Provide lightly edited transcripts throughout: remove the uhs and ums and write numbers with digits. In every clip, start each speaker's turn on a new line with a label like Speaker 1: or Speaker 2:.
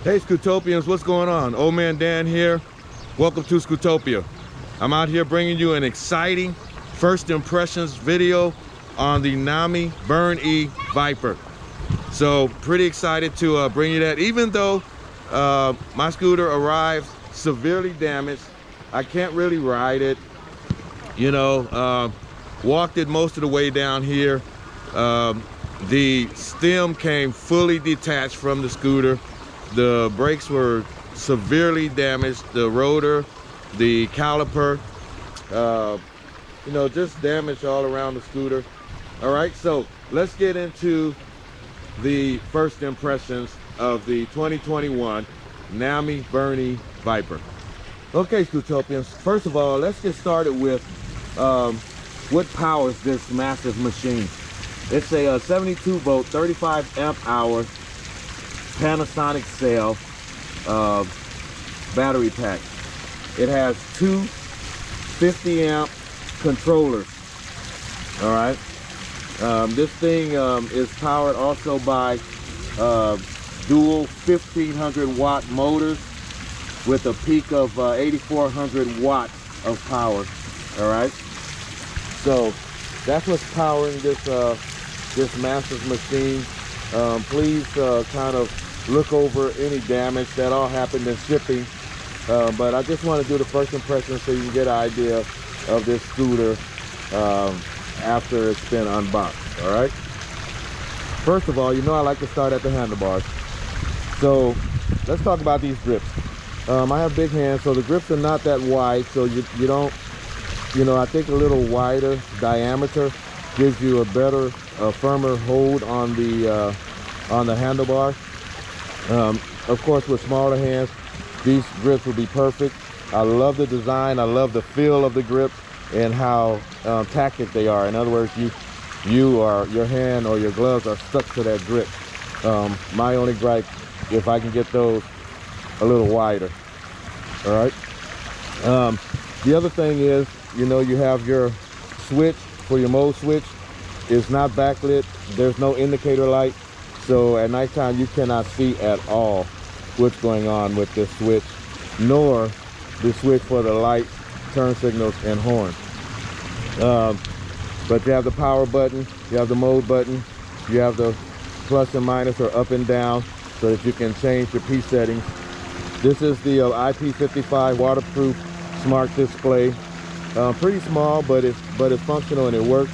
Speaker 1: Hey Scootopians, what's going on? OhManDan here. Welcome to Scootopia. I'm out here bringing you an exciting first impressions video on the Nami Burn E Viper. So pretty excited to bring you that. Even though my scooter arrived severely damaged, I can't really ride it. You know, walked it most of the way down here. The stem came fully detached from the scooter. The brakes were severely damaged. The rotor, the caliper, you know, just damaged all around the scooter. All right, so let's get into the first impressions of the 2021 Nami Burn E Viper. Okay, Scootopians, first of all, let's get started with what powers this massive machine. It's a 72 volt, 35 amp hour Panasonic cell battery pack. It has two 50 amp controllers. All right, this thing is powered also by dual 1500 watt motors with a peak of 8400 watts of power. All right, so that's what's powering this this massive machine. Please kind of look over any damage that all happened in shipping, but I just want to do the first impression so you can get an idea of this scooter after it's been unboxed. All right, first of all, you know I like to start at the handlebars, so let's talk about these grips. I have big hands, so the grips are not that wide, so you don't, you know, I think a little wider diameter gives you a better, firmer hold on the handlebar. Of course, with smaller hands, these grips will be perfect. I love the design. I love the feel of the grip and how tactic they are. In other words, your hand or your gloves are stuck to that grip. My only gripe, if I can get those a little wider. All right. The other thing is, you know, you have your switch for your mode switch. It's not backlit. There's no indicator light. So at nighttime, you cannot see at all what's going on with this switch, nor the switch for the lights, turn signals, and horn. But you have the power button, you have the mode button, you have the plus and minus or up and down so that you can change your P settings. This is the IP55 waterproof smart display. Pretty small, but it's functional and it works.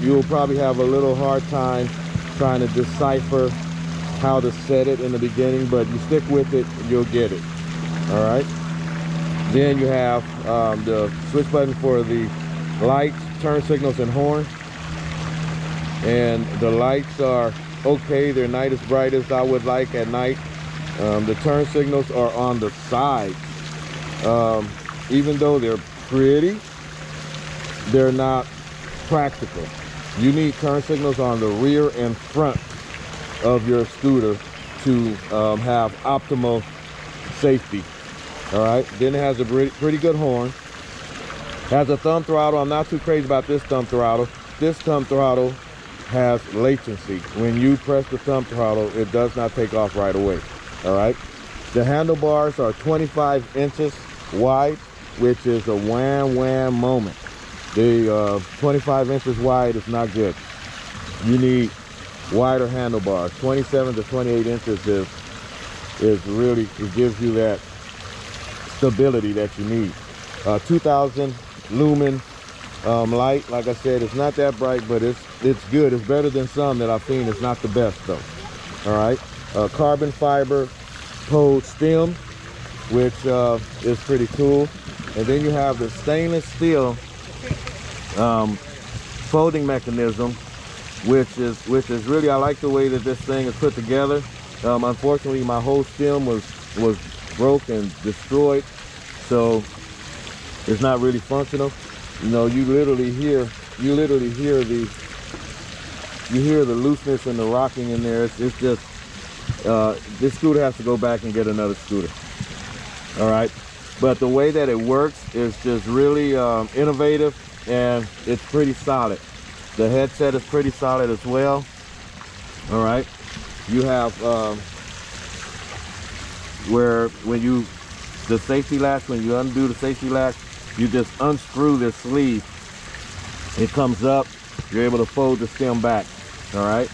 Speaker 1: You'll probably have a little hard time trying to decipher how to set it in the beginning, but you stick with it, you'll get it. All right, then you have the switch button for the lights, turn signals, and horn. And the lights are okay, they're not as bright as I would like at night. The turn signals are on the sides. Even though they're pretty, they're not practical. You need turn signals on the rear and front of your scooter to have optimal safety. All right, then it has a pretty good horn. Has a thumb throttle. I'm not too crazy about this thumb throttle. This thumb throttle has latency. When you press the thumb throttle, it does not take off right away. All right, the handlebars are 25 inches wide, which is a wham moment. The 25 inches wide is not good. You need wider handlebars. 27 to 28 inches is really, it gives you that stability that you need. 2000 lumen light. Like I said, it's not that bright, but it's good. It's better than some that I've seen. It's not the best though. All right, carbon fiber pole stem, which is pretty cool. And then you have the stainless steel folding mechanism, which is really, I like the way that this thing is put together. Unfortunately, my whole stem was broke and destroyed, so it's not really functional. You know, you literally hear the looseness and the rocking in there. It's just this scooter has to go back and get another scooter. All right, but the way that it works is just really innovative, and it's pretty solid. The headset is pretty solid as well. All right, you have where when you, the safety latch, when you undo the safety latch, you just unscrew this sleeve. It comes up, you're able to fold the stem back, all right?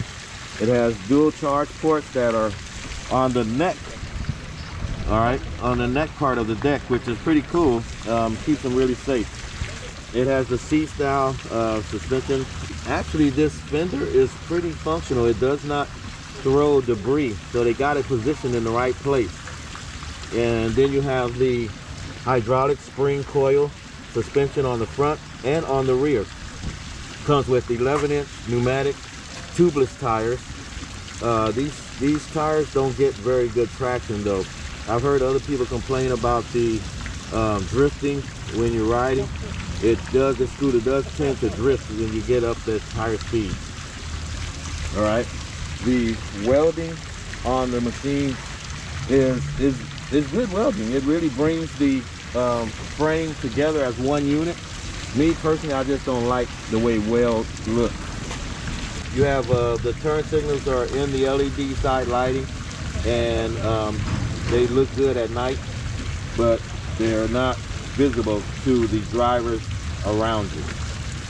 Speaker 1: It has dual charge ports that are on the neck, all right, on the neck part of the deck, which is pretty cool. Keeps them really safe. It has the C-style suspension. Actually, this fender is pretty functional. It does not throw debris, so they got it positioned in the right place. And then you have the hydraulic spring coil suspension on the front and on the rear. Comes with 11-inch pneumatic tubeless tires. These tires don't get very good traction though. I've heard other people complain about the drifting when you're riding. The scooter does tend to drift when you get up the higher speed. All right, the welding on the machine is good welding. It really brings the frame together as one unit. Me personally, I just don't like the way weld looks. You have the turn signals are in the LED side lighting, and they look good at night, but they're not visible to the drivers around you.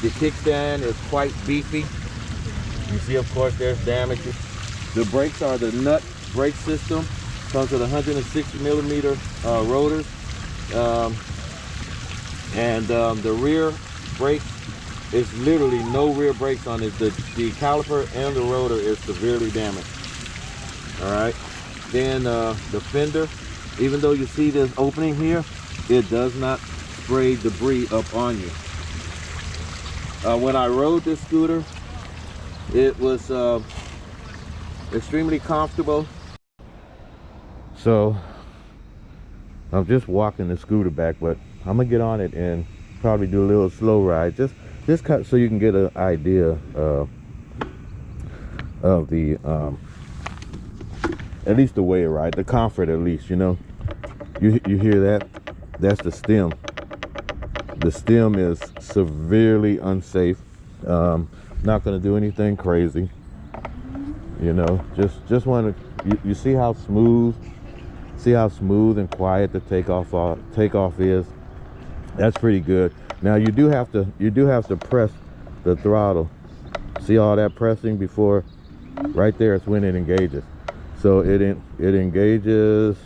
Speaker 1: The kickstand is quite beefy. You see, of course, there's damages. The brakes are the nut brake system. Comes with 160mm rotors. The rear brake is literally no rear brakes on it. The caliper and the rotor is severely damaged. All right. Then the fender, even though you see this opening here, it does not spray debris up on you. When I rode this scooter, it was extremely comfortable. So I'm just walking the scooter back, but I'm gonna get on it and probably do a little slow ride, just so you can get an idea of the at least the way it rides, the comfort at least. You know, you hear that? That's the stem. The stem is severely unsafe. Not gonna do anything crazy. You know, just want to. You see how smooth. See how smooth and quiet the takeoff is. That's pretty good. Now you do have to press the throttle. See all that pressing before? Right there is when it engages. So it engages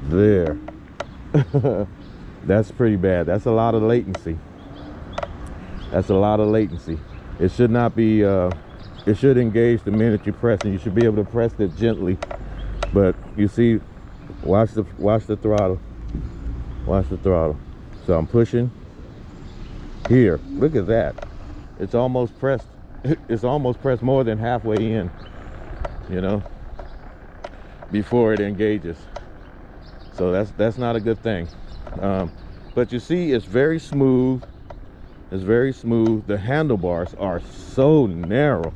Speaker 1: there. That's pretty bad. That's a lot of latency. That's a lot of latency. It should not be. It should engage the minute you press, and you should be able to press it gently. But you see. Watch the throttle. Watch the throttle. So I'm pushing here. Look at that. It's almost pressed. It's almost pressed more than halfway in, you know, before it engages. So that's not a good thing. But you see, it's very smooth. It's very smooth. The handlebars are so narrow.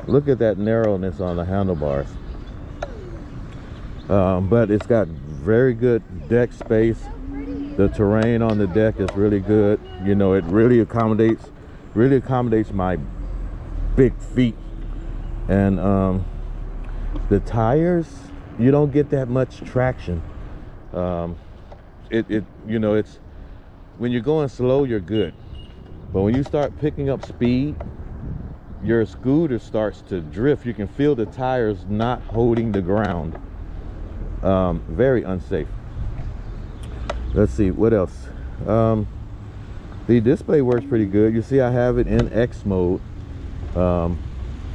Speaker 1: Look at that narrowness on the handlebars. But it's got very good deck space. The terrain on the deck is really good. You know, it really accommodates my big feet. And the tires, you don't get that much traction. You know, it's when you're going slow, you're good, but when you start picking up speed, your scooter starts to drift. You can feel the tires not holding the ground. Very unsafe. Let's see what else. The display works pretty good. You see I have it in X mode. I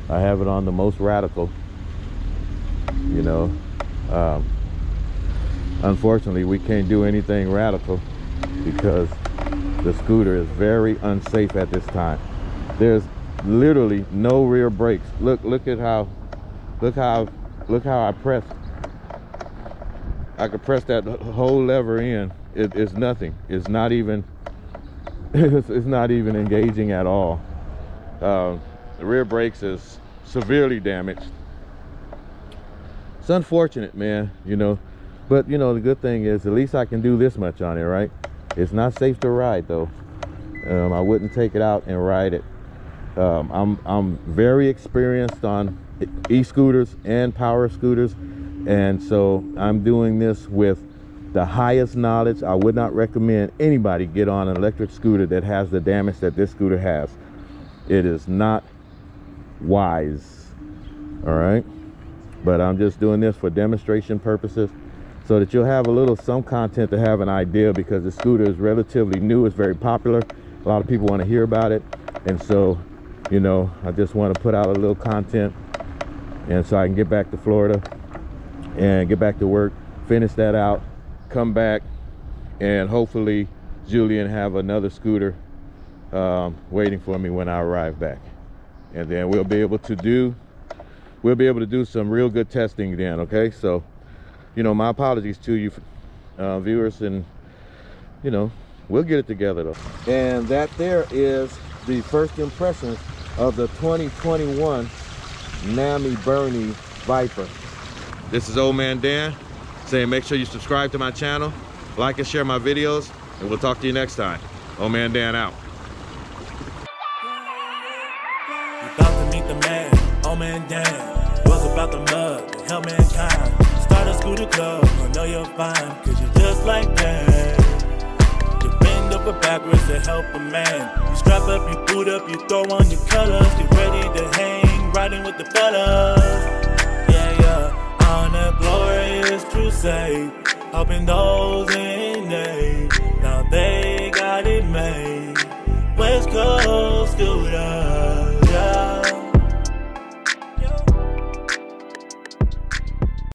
Speaker 1: have it on the most radical, you know. Unfortunately, we can't do anything radical because the scooter is very unsafe at this time. There's literally no rear brakes. Look at how I press. I could press that whole lever in. It's nothing. It's not even it's not even engaging at all. The rear brakes is severely damaged. It's unfortunate, man, you know, but you know, the good thing is at least I can do this much on it, right? It's not safe to ride though. I wouldn't take it out and ride it. I'm very experienced on e-scooters and power scooters. And so I'm doing this with the highest knowledge. I would not recommend anybody get on an electric scooter that has the damage that this scooter has. It is not wise, all right? But I'm just doing this for demonstration purposes so that you'll have some content to have an idea, because the scooter is relatively new. It's very popular. A lot of people want to hear about it. And so, you know, I just want to put out a little content, and so I can get back to Florida and get back to work, finish that out, come back, and hopefully Julian have another scooter waiting for me when I arrive back. And then we'll be able to do some real good testing then, okay? So, you know, my apologies to you viewers, and you know, we'll get it together though. And that there is the first impressions of the 2021 Nami Bernie Viper. This is OhManDan saying make sure you subscribe to my channel, like and share my videos, and we'll talk to you next time. OhManDan out.
Speaker 2: About to meet the man, OhManDan. Was about the mug to help mankind. Start a scooter club, I know you're fine, cause you're just like that. You bend over backwards to help a man. You strap up, you boot up, you throw on your colors. Get ready to hang, riding with the fellas. On a glorious crusade, helping those in need. Now they got it made. West Coast scooter.